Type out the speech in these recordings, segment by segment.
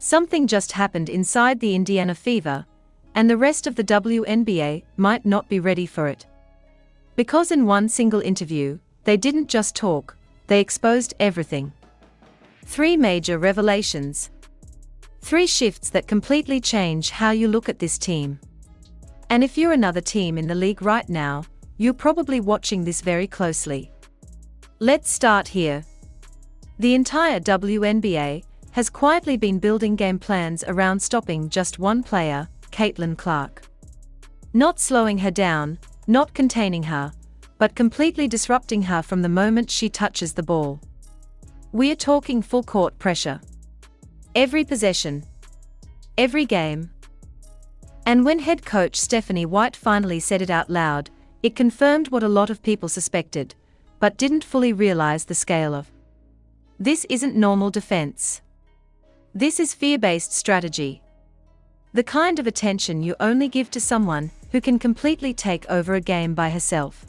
Something just happened inside the Indiana Fever, and the rest of the WNBA might not be ready for it. Because in one single interview, they didn't just talk, they exposed everything. 3 major revelations. 3 shifts that completely change how you look at this team. And if you're another team in the league right now, you're probably watching this very closely. Let's start here. The entire WNBA has quietly been building game plans around stopping just one player, Caitlin Clark. Not slowing her down, not containing her, but completely disrupting her from the moment she touches the ball. We're talking full court pressure. Every possession. Every game. And when head coach Stephanie White finally said it out loud, it confirmed what a lot of people suspected, but didn't fully realize the scale of. This isn't normal defense. This is fear-based strategy. The kind of attention you only give to someone who can completely take over a game by herself.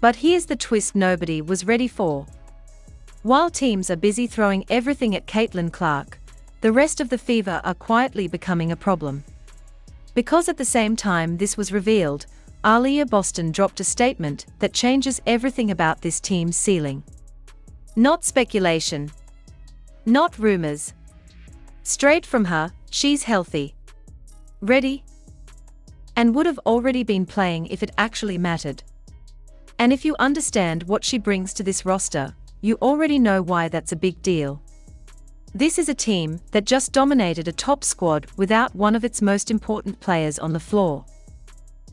But here's the twist nobody was ready for. While teams are busy throwing everything at Caitlin Clark, the rest of the Fever are quietly becoming a problem. Because at the same time this was revealed, Aliyah Boston dropped a statement that changes everything about this team's ceiling. Not speculation. Not rumors. Straight from her, she's healthy. Ready? And would have already been playing if it actually mattered. And if you understand what she brings to this roster, you already know why that's a big deal. This is a team that just dominated a top squad without one of its most important players on the floor.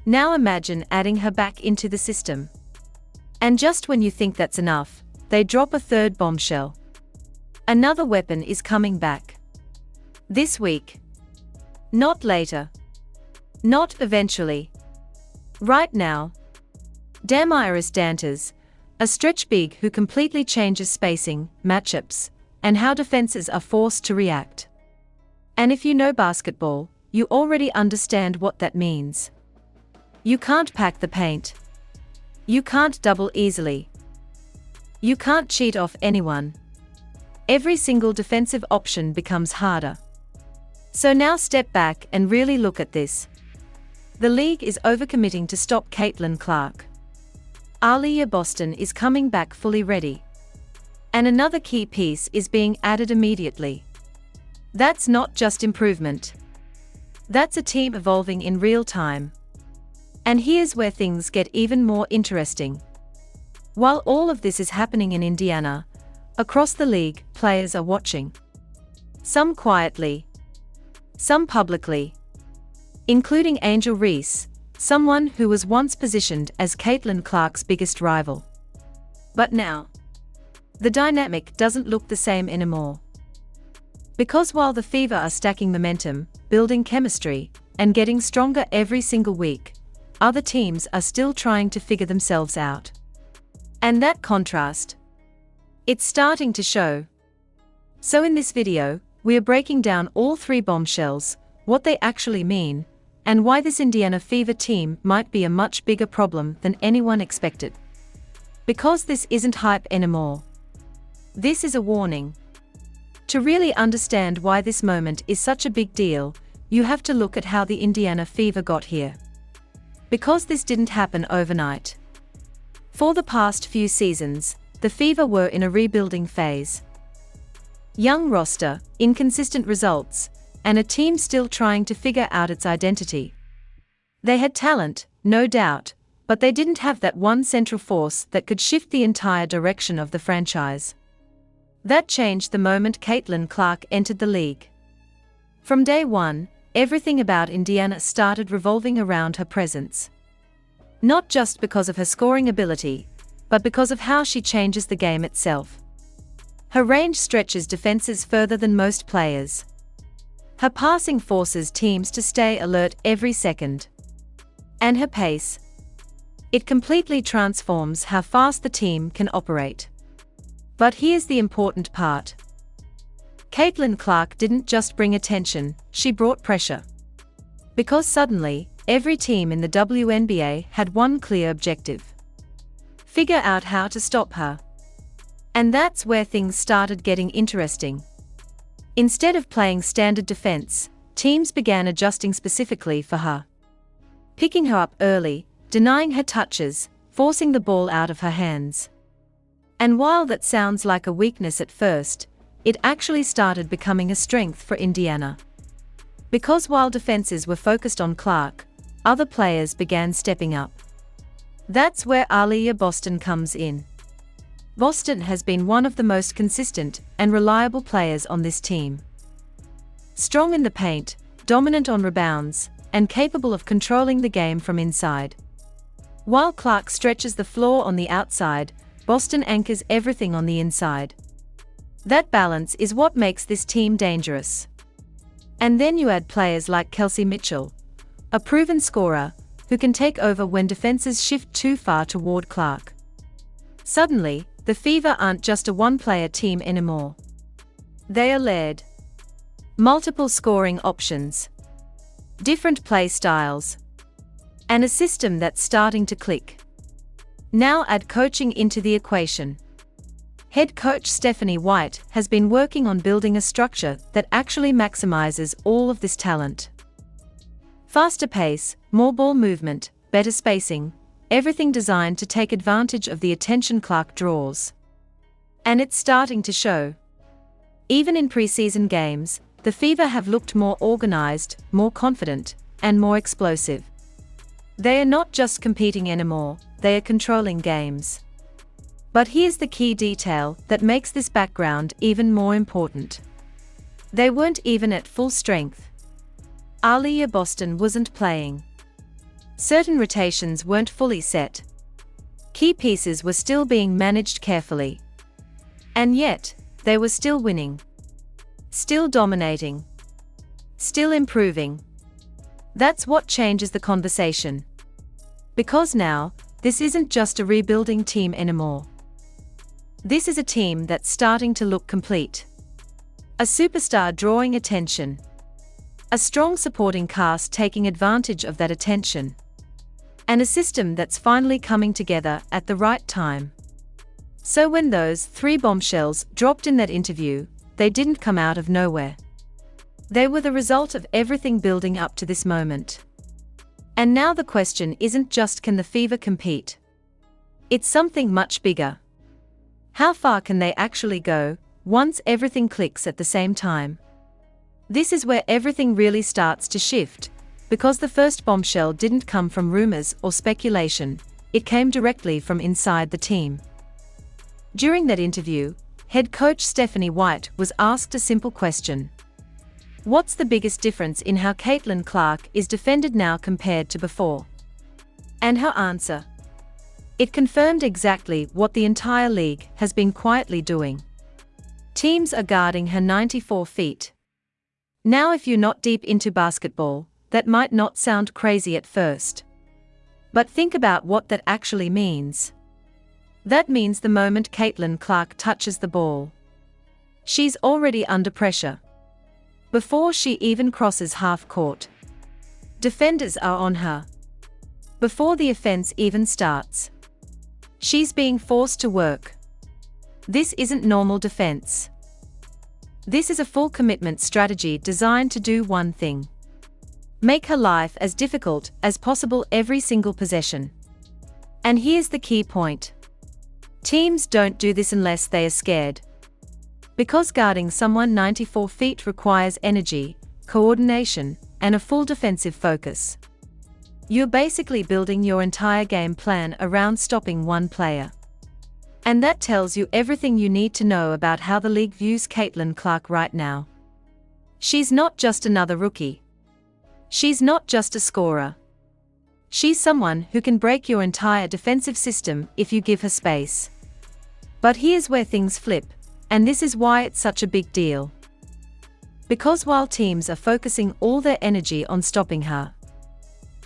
Now imagine adding her back into the system. And just when you think that's enough, they drop a third bombshell. Another weapon is coming back. This week. Not later. Not eventually. Right now. Damiris Dantas, a stretch big who completely changes spacing, matchups, and how defenses are forced to react. And if you know basketball, you already understand what that means. You can't pack the paint. You can't double easily. You can't cheat off anyone. Every single defensive option becomes harder. So now step back and really look at this. The league is overcommitting to stop Caitlin Clark. Aliyah Boston is coming back fully ready. And another key piece is being added immediately. That's not just improvement. That's a team evolving in real time. And here's where things get even more interesting. While all of this is happening in Indiana, across the league, players are watching. Some quietly. Some publicly. Including Angel Reese, someone who was once positioned as Caitlin Clark's biggest rival. But now, the dynamic doesn't look the same anymore. Because while the Fever are stacking momentum, building chemistry, and getting stronger every single week, other teams are still trying to figure themselves out. And that contrast, it's starting to show. So in this video, we are breaking down all 3 bombshells, what they actually mean, and why this Indiana Fever team might be a much bigger problem than anyone expected. Because this isn't hype anymore. This is a warning. To really understand why this moment is such a big deal, you have to look at how the Indiana Fever got here. Because this didn't happen overnight. For the past few seasons, the Fever were in a rebuilding phase. Young roster, inconsistent results, and a team still trying to figure out its identity. They had talent, no doubt, but they didn't have that one central force that could shift the entire direction of the franchise. That changed the moment Caitlin Clark entered the league. From day one, everything about Indiana started revolving around her presence. Not just because of her scoring ability, but because of how she changes the game itself. Her range stretches defenses further than most players. Her passing forces teams to stay alert every second. And her pace. It completely transforms how fast the team can operate. But here's the important part. Caitlin Clark didn't just bring attention, she brought pressure. Because suddenly, every team in the WNBA had one clear objective. Figure out how to stop her. And that's where things started getting interesting. Instead of playing standard defense, teams began adjusting specifically for her. Picking her up early, denying her touches, forcing the ball out of her hands. And while that sounds like a weakness at first, it actually started becoming a strength for Indiana. Because while defenses were focused on Clark, other players began stepping up. That's where Aaliyah Boston comes in. Boston has been one of the most consistent and reliable players on this team. Strong in the paint, dominant on rebounds, and capable of controlling the game from inside. While Clark stretches the floor on the outside, Boston anchors everything on the inside. That balance is what makes this team dangerous. And then you add players like Kelsey Mitchell, a proven scorer, who can take over when defenses shift too far toward Clark. Suddenly, the Fever aren't just a one-player team anymore. They are layered. Multiple scoring options. Different play styles. And a system that's starting to click. Now add coaching into the equation. Head coach Stephanie White has been working on building a structure that actually maximizes all of this talent. Faster pace, more ball movement, better spacing, everything designed to take advantage of the attention Clark draws. And it's starting to show. Even in preseason games, the Fever have looked more organized, more confident, and more explosive. They are not just competing anymore, they are controlling games. But here's the key detail that makes this background even more important. They weren't even at full strength. Aaliyah Boston wasn't playing. Certain rotations weren't fully set. Key pieces were still being managed carefully. And yet, they were still winning. Still dominating. Still improving. That's what changes the conversation. Because now, this isn't just a rebuilding team anymore. This is a team that's starting to look complete. A superstar drawing attention. A strong supporting cast taking advantage of that attention. And a system that's finally coming together at the right time. So when those 3 bombshells dropped in that interview, they didn't come out of nowhere. They were the result of everything building up to this moment. And now the question isn't just can the Fever compete? It's something much bigger. How far can they actually go, once everything clicks at the same time? This is where everything really starts to shift, because the first bombshell didn't come from rumors or speculation, it came directly from inside the team. During that interview, head coach Stephanie White was asked a simple question. What's the biggest difference in how Caitlin Clark is defended now compared to before? And her answer? It confirmed exactly what the entire league has been quietly doing. Teams are guarding her 94 feet. Now if you're not deep into basketball, that might not sound crazy at first. But think about what that actually means. That means the moment Caitlin Clark touches the ball, she's already under pressure. Before she even crosses half court, defenders are on her. Before the offense even starts, she's being forced to work. This isn't normal defense. This is a full commitment strategy designed to do one thing. Make her life as difficult as possible every single possession. And here's the key point. Teams don't do this unless they are scared. Because guarding someone 94 feet requires energy, coordination, and a full defensive focus. You're basically building your entire game plan around stopping one player. And that tells you everything you need to know about how the league views Caitlin Clark right now. She's not just another rookie. She's not just a scorer. She's someone who can break your entire defensive system if you give her space. But here's where things flip, and this is why it's such a big deal. Because while teams are focusing all their energy on stopping her,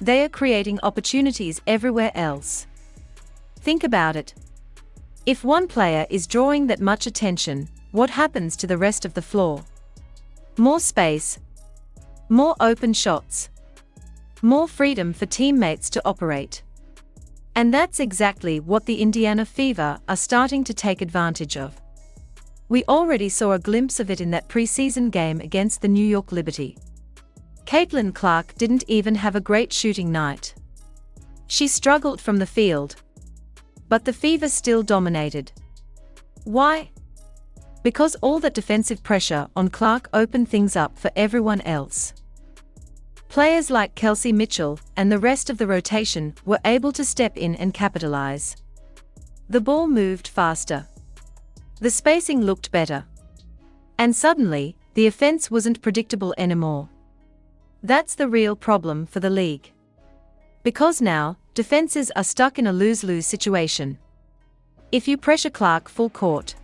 they are creating opportunities everywhere else. Think about it. If one player is drawing that much attention, what happens to the rest of the floor? More space. More open shots. More freedom for teammates to operate. And that's exactly what the Indiana Fever are starting to take advantage of. We already saw a glimpse of it in that preseason game against the New York Liberty. Caitlin Clark didn't even have a great shooting night. She struggled from the field. But the Fever still dominated. Why? Because all that defensive pressure on Clark opened things up for everyone else. Players like Kelsey Mitchell and the rest of the rotation were able to step in and capitalize. The ball moved faster. The spacing looked better. And suddenly, the offense wasn't predictable anymore. That's the real problem for the league. Because now, defenses are stuck in a lose-lose situation. If you pressure Clark full court,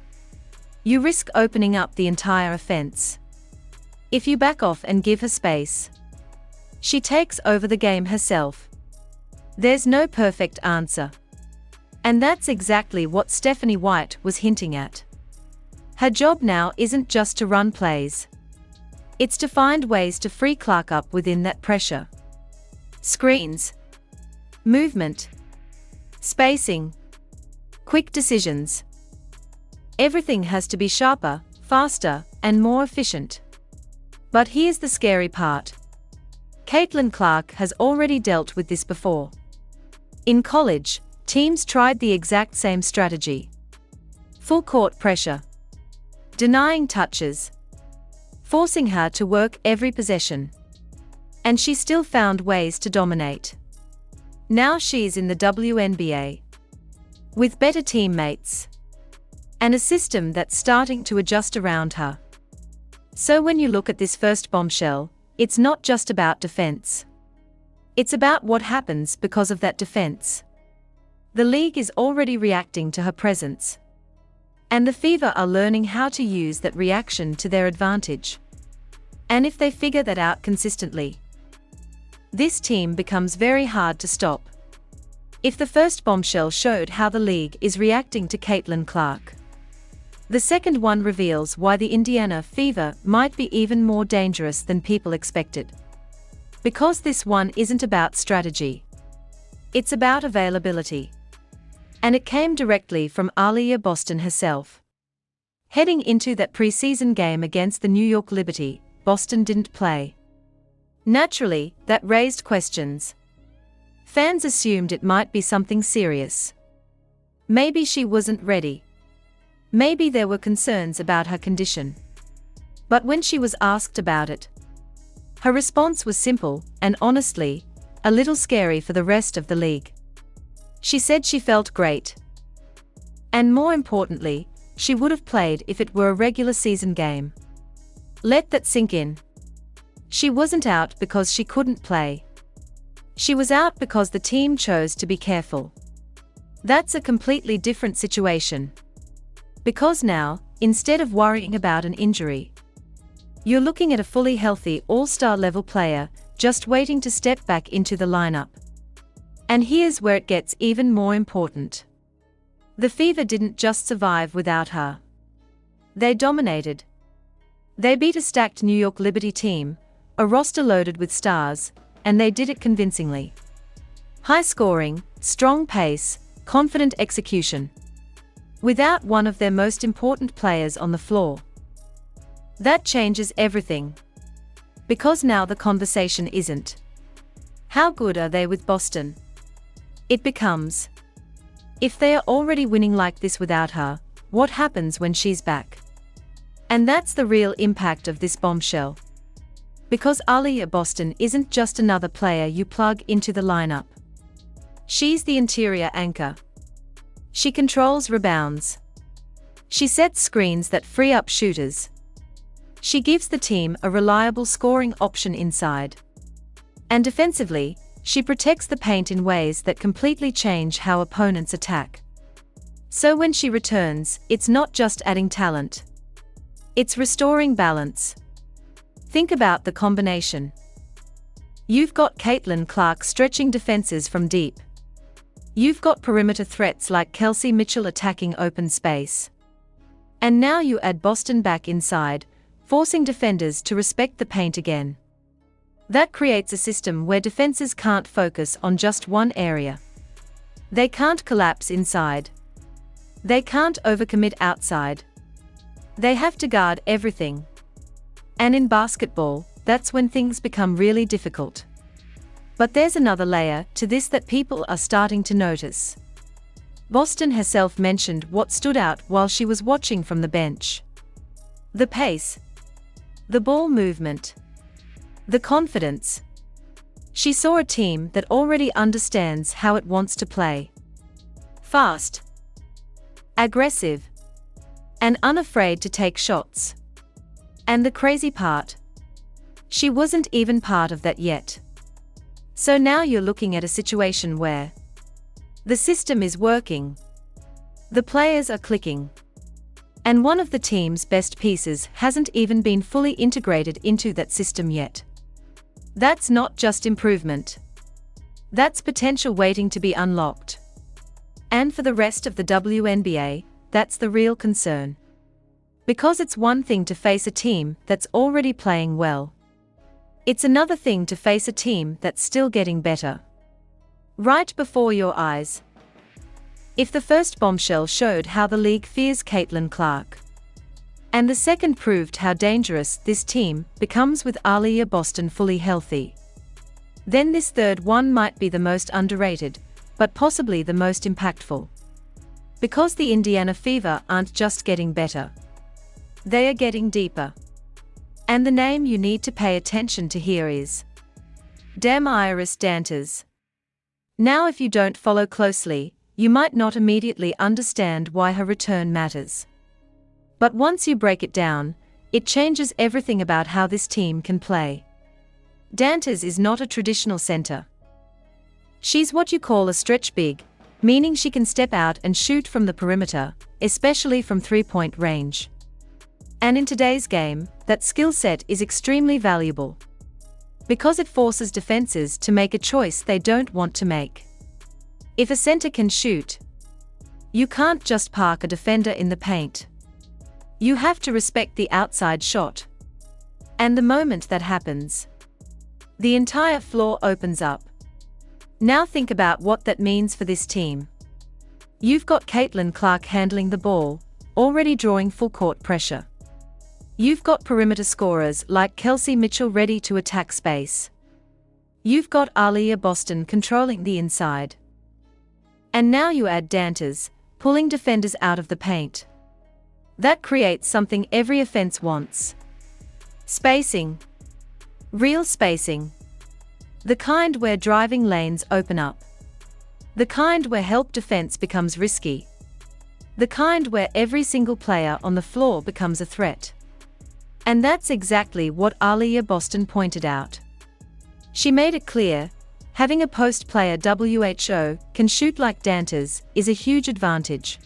you risk opening up the entire offense. If you back off and give her space, she takes over the game herself. There's no perfect answer. And that's exactly what Stephanie White was hinting at. Her job now isn't just to run plays. It's to find ways to free Clark up within that pressure. Screens, movement, spacing, quick decisions. Everything has to be sharper, faster, and more efficient. But here's the scary part. Caitlin Clark has already dealt with this before. In college, teams tried the exact same strategy. Full court pressure, denying touches, forcing her to work every possession. And she still found ways to dominate. Now she's in the WNBA. With better teammates. And a system that's starting to adjust around her. So when you look at this first bombshell, it's not just about defense. It's about what happens because of that defense. The league is already reacting to her presence. And the Fever are learning how to use that reaction to their advantage. And if they figure that out consistently, this team becomes very hard to stop. If the first bombshell showed how the league is reacting to Caitlin Clark, the second one reveals why the Indiana Fever might be even more dangerous than people expected. Because this one isn't about strategy. It's about availability. And it came directly from Aaliyah Boston herself. Heading into that preseason game against the New York Liberty, Boston didn't play. Naturally, that raised questions. Fans assumed it might be something serious. Maybe she wasn't ready. Maybe there were concerns about her condition. But when she was asked about it, her response was simple and honestly, a little scary for the rest of the league. She said she felt great. And more importantly, she would have played if it were a regular season game. Let that sink in. She wasn't out because she couldn't play. She was out because the team chose to be careful. That's a completely different situation. Because now, instead of worrying about an injury, you're looking at a fully healthy all-star level player, just waiting to step back into the lineup. And here's where it gets even more important. The Fever didn't just survive without her. They dominated. They beat a stacked New York Liberty team, a roster loaded with stars, and they did it convincingly. High scoring, strong pace, confident execution. Without one of their most important players on the floor. That changes everything. Because now the conversation isn't, how good are they with Boston? It becomes, if they are already winning like this without her, what happens when she's back? And that's the real impact of this bombshell. Because Aaliyah Boston isn't just another player you plug into the lineup. She's the interior anchor. She controls rebounds. She sets screens that free up shooters. She gives the team a reliable scoring option inside. And defensively, she protects the paint in ways that completely change how opponents attack. So when she returns, it's not just adding talent. It's restoring balance. Think about the combination. You've got Caitlin Clark stretching defenses from deep. You've got perimeter threats like Kelsey Mitchell attacking open space. And now you add Boston back inside, forcing defenders to respect the paint again. That creates a system where defenses can't focus on just one area. They can't collapse inside. They can't overcommit outside. They have to guard everything. And in basketball, that's when things become really difficult. But there's another layer to this that people are starting to notice. Boston herself mentioned what stood out while she was watching from the bench. The pace. The ball movement. The confidence. She saw a team that already understands how it wants to play. Fast. Aggressive. And unafraid to take shots. And the crazy part? She wasn't even part of that yet. So now you're looking at a situation where the system is working. The players are clicking. And one of the team's best pieces hasn't even been fully integrated into that system yet. That's not just improvement. That's potential waiting to be unlocked. And for the rest of the WNBA, that's the real concern. Because it's one thing to face a team that's already playing well. It's another thing to face a team that's still getting better. Right before your eyes. If the first bombshell showed how the league fears Caitlin Clark, and the second proved how dangerous this team becomes with Aaliyah Boston fully healthy, then this third one might be the most underrated, but possibly the most impactful. Because the Indiana Fever aren't just getting better. They are getting deeper. And the name you need to pay attention to here is Iris Dantas. Now if you don't follow closely, you might not immediately understand why her return matters. But once you break it down, it changes everything about how this team can play. Dantas is not a traditional center. She's what you call a stretch big, meaning she can step out and shoot from the perimeter, especially from three-point range. And in today's game, that skill set is extremely valuable. Because it forces defenses to make a choice they don't want to make. If a center can shoot, you can't just park a defender in the paint. You have to respect the outside shot. And the moment that happens, the entire floor opens up. Now think about what that means for this team. You've got Caitlin Clark handling the ball, already drawing full court pressure. You've got perimeter scorers like Kelsey Mitchell ready to attack space. You've got Aaliyah Boston controlling the inside. And now you add Dantas, pulling defenders out of the paint. That creates something every offense wants. Spacing. Real spacing. The kind where driving lanes open up. The kind where help defense becomes risky. The kind where every single player on the floor becomes a threat. And that's exactly what Aaliyah Boston pointed out. She made it clear, having a post player who can shoot like Dantas is a huge advantage.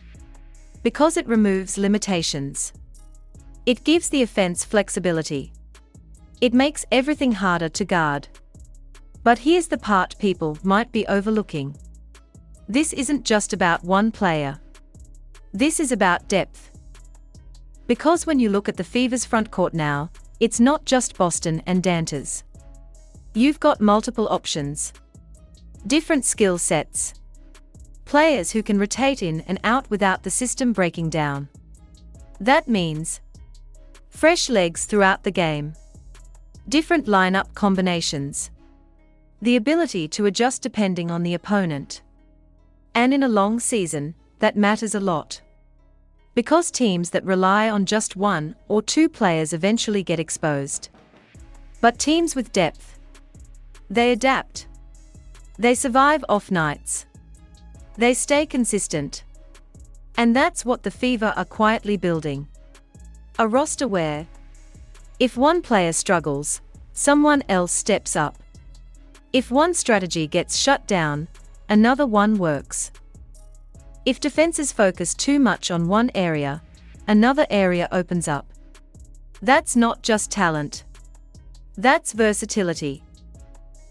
Because it removes limitations. It gives the offense flexibility. It makes everything harder to guard. But here's the part people might be overlooking. This isn't just about one player. This is about depth. Because when you look at the Fever's frontcourt now, it's not just Boston and Dantas. You've got multiple options. Different skill sets. Players who can rotate in and out without the system breaking down. That means fresh legs throughout the game. Different lineup combinations. The ability to adjust depending on the opponent. And in a long season, that matters a lot. Because teams that rely on just one or two players eventually get exposed. But teams with depth, they adapt. They survive off nights. They stay consistent. And that's what the Fever are quietly building. A roster where, if one player struggles, someone else steps up. If one strategy gets shut down, another one works. If defenses focus too much on one area, another area opens up. That's not just talent. That's versatility.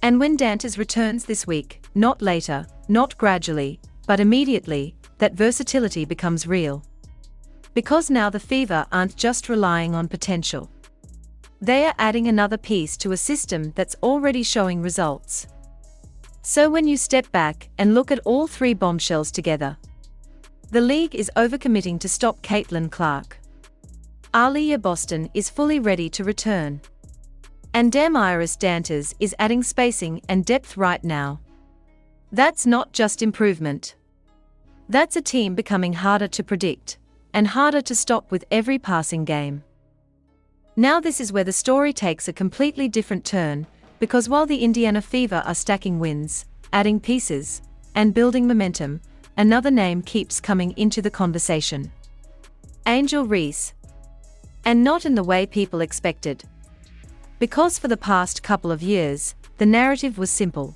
And when Dantas returns this week, not later, not gradually, but immediately, that versatility becomes real. Because now the Fever aren't just relying on potential. They are adding another piece to a system that's already showing results. So when you step back and look at all three bombshells together, the league is overcommitting to stop Caitlin Clark. Aaliyah Boston is fully ready to return. And Iris Dantas is adding spacing and depth right now. That's not just improvement. That's a team becoming harder to predict, and harder to stop with every passing game. Now this is where the story takes a completely different turn, because while the Indiana Fever are stacking wins, adding pieces, and building momentum, another name keeps coming into the conversation. Angel Reese. And not in the way people expected. Because for the past couple of years, the narrative was simple.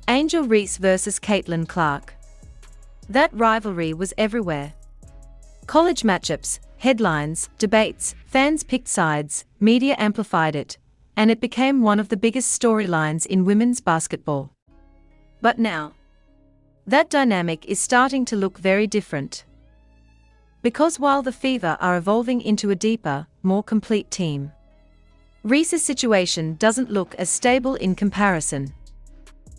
Angel Reese versus Caitlin Clark. That rivalry was everywhere. College matchups, headlines, debates, fans picked sides, media amplified it, and it became one of the biggest storylines in women's basketball. But now, that dynamic is starting to look very different. Because while the Fever are evolving into a deeper, more complete team, Reese's situation doesn't look as stable in comparison.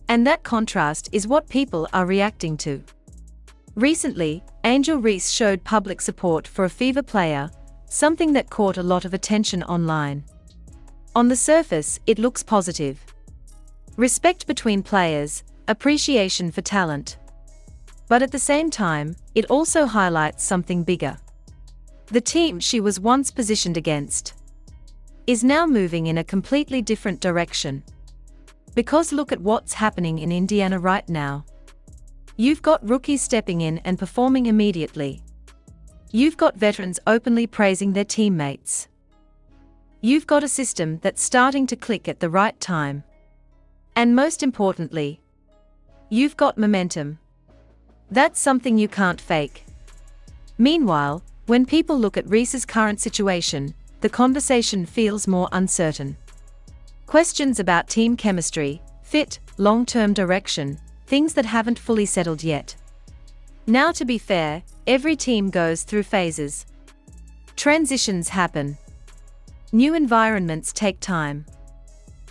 And that contrast is what people are reacting to. Recently, Angel Reese showed public support for a Fever player, something that caught a lot of attention online. On the surface, it looks positive. Respect between players, appreciation for talent. But at the same time, it also highlights something bigger. The team she was once positioned against is now moving in a completely different direction. Because look at what's happening in Indiana right now. You've got rookies stepping in and performing immediately. You've got veterans openly praising their teammates. You've got a system that's starting to click at the right time. And most importantly, you've got momentum. That's something you can't fake. Meanwhile, when people look at Reese's current situation, the conversation feels more uncertain. Questions about team chemistry, fit, long-term direction, things that haven't fully settled yet. Now to be fair, every team goes through phases. Transitions happen. New environments take time.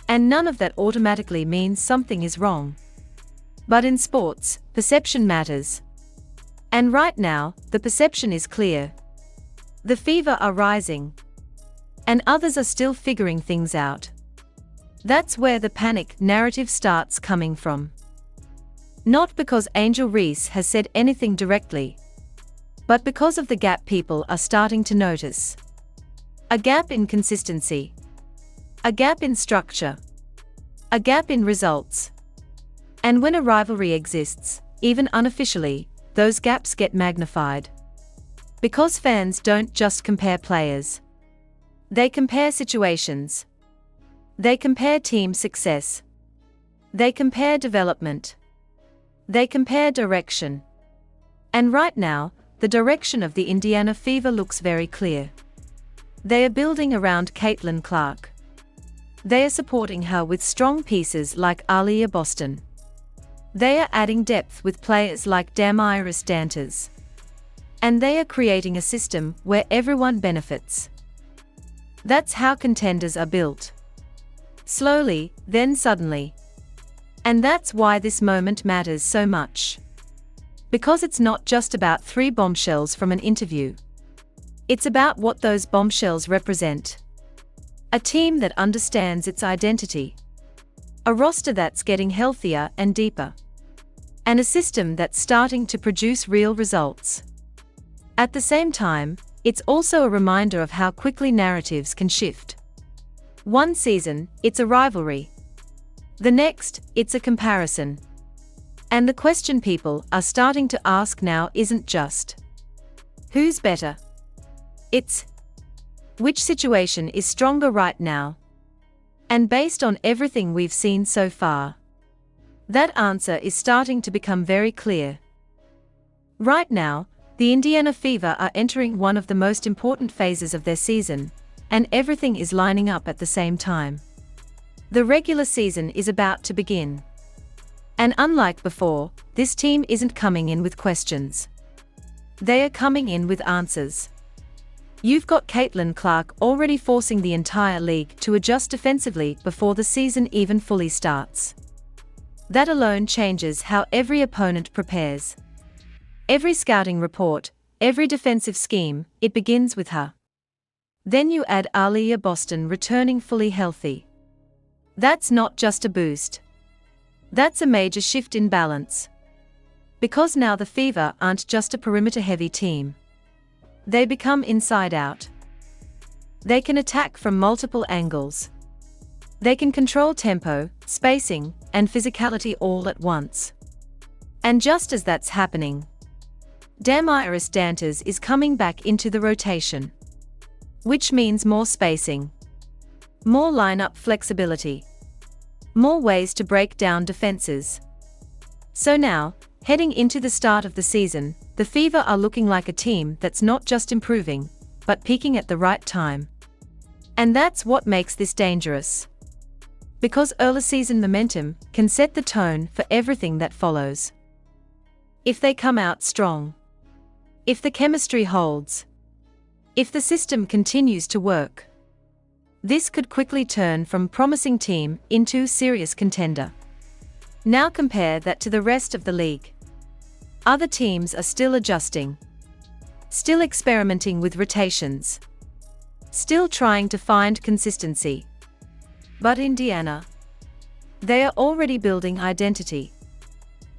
And none of that automatically means something is wrong. But in sports, perception matters. And right now, the perception is clear. The Fever are rising. And others are still figuring things out. That's where the panic narrative starts coming from. Not because Angel Reese has said anything directly, but because of the gap people are starting to notice. A gap in consistency. A gap in structure. A gap in results. And when a rivalry exists, even unofficially, those gaps get magnified. Because fans don't just compare players. They compare situations. They compare team success. They compare development. They compare direction. And right now, the direction of the Indiana Fever looks very clear. They are building around Caitlin Clark. They are supporting her with strong pieces like Aaliyah Boston. They are adding depth with players like Iris Dantas. And they are creating a system where everyone benefits. That's how contenders are built. Slowly, then suddenly. And that's why this moment matters so much. Because it's not just about 3 bombshells from an interview. It's about what those bombshells represent. A team that understands its identity. A roster that's getting healthier and deeper. And a system that's starting to produce real results. At the same time, it's also a reminder of how quickly narratives can shift. One season, it's a rivalry. The next, it's a comparison. And the question people are starting to ask now isn't just, who's better? It's, which situation is stronger right now? And based on everything we've seen so far, that answer is starting to become very clear. Right now, the Indiana Fever are entering one of the most important phases of their season, and everything is lining up at the same time. The regular season is about to begin. And unlike before, this team isn't coming in with questions. They are coming in with answers. You've got Caitlin Clark already forcing the entire league to adjust defensively before the season even fully starts. That alone changes how every opponent prepares. Every scouting report, every defensive scheme, it begins with her. Then you add Aaliyah Boston returning fully healthy. That's not just a boost. That's a major shift in balance. Because now the Fever aren't just a perimeter-heavy team. They become inside-out. They can attack from multiple angles. They can control tempo, spacing, and physicality all at once. And just as that's happening, Damiris Dantas is coming back into the rotation. Which means more spacing, more lineup flexibility, more ways to break down defenses. So now, heading into the start of the season, the Fever are looking like a team that's not just improving, but peaking at the right time. And that's what makes this dangerous. Because early season momentum can set the tone for everything that follows. If they come out strong, if the chemistry holds, if the system continues to work, this could quickly turn from promising team into serious contender. Now compare that to the rest of the league. Other teams are still adjusting, still experimenting with rotations, still trying to find consistency. But Indiana, they are already building identity.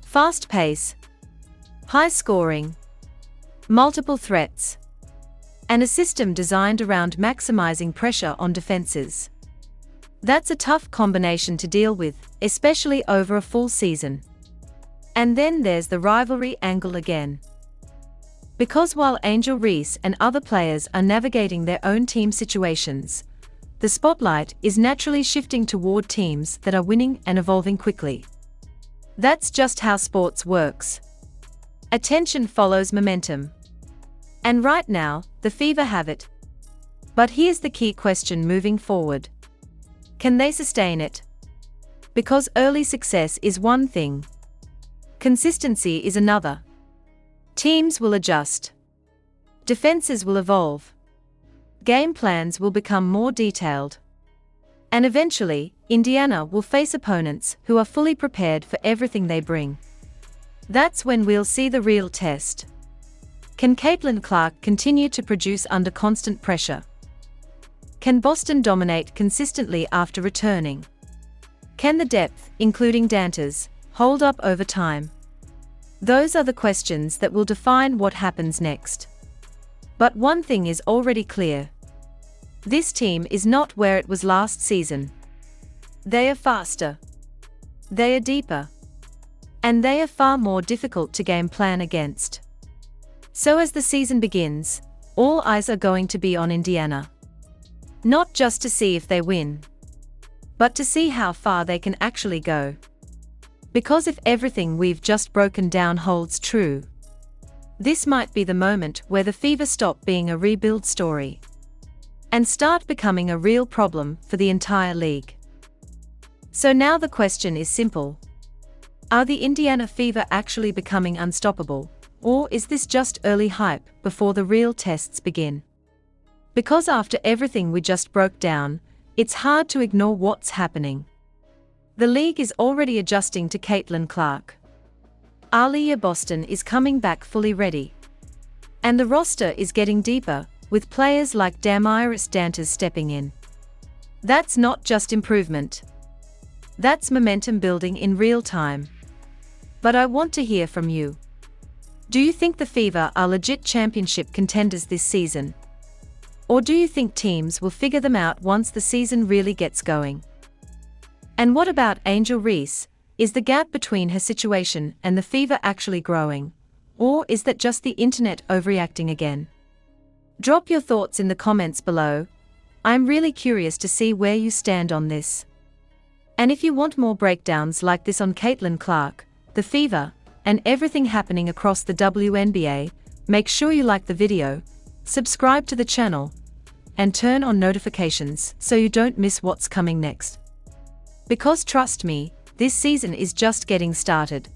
Fast pace, high scoring, multiple threats, and a system designed around maximizing pressure on defenses. That's a tough combination to deal with, especially over a full season. And then there's the rivalry angle again. Because while Angel Reese and other players are navigating their own team situations, the spotlight is naturally shifting toward teams that are winning and evolving quickly. That's just how sports works. Attention follows momentum. And right now, the Fever have it. But here's the key question moving forward. Can they sustain it? Because early success is one thing. Consistency is another. Teams will adjust. Defenses will evolve. Game plans will become more detailed. And eventually, Indiana will face opponents who are fully prepared for everything they bring. That's when we'll see the real test. Can Caitlin Clark continue to produce under constant pressure? Can Boston dominate consistently after returning? Can the depth, including Dantas, hold up over time? Those are the questions that will define what happens next. But one thing is already clear. This team is not where it was last season. They are faster. They are deeper. And they are far more difficult to game plan against. So as the season begins, all eyes are going to be on Indiana. Not just to see if they win, but to see how far they can actually go. Because if everything we've just broken down holds true, this might be the moment where the Fever stop being a rebuild story and start becoming a real problem for the entire league. So now the question is simple. Are the Indiana Fever actually becoming unstoppable, or is this just early hype before the real tests begin? Because after everything we just broke down, it's hard to ignore what's happening. The league is already adjusting to Caitlin Clark. Aaliyah Boston is coming back fully ready. And the roster is getting deeper, with players like Damiris Dantas stepping in. That's not just improvement. That's momentum building in real time. But I want to hear from you. Do you think the Fever are legit championship contenders this season? Or do you think teams will figure them out once the season really gets going? And what about Angel Reese? Is the gap between her situation and the Fever actually growing? Or is that just the internet overreacting again? Drop your thoughts in the comments below. I'm really curious to see where you stand on this. And if you want more breakdowns like this on Caitlin Clark, the Fever, and everything happening across the WNBA, make sure you like the video, subscribe to the channel, and turn on notifications so you don't miss what's coming next. Because trust me, this season is just getting started.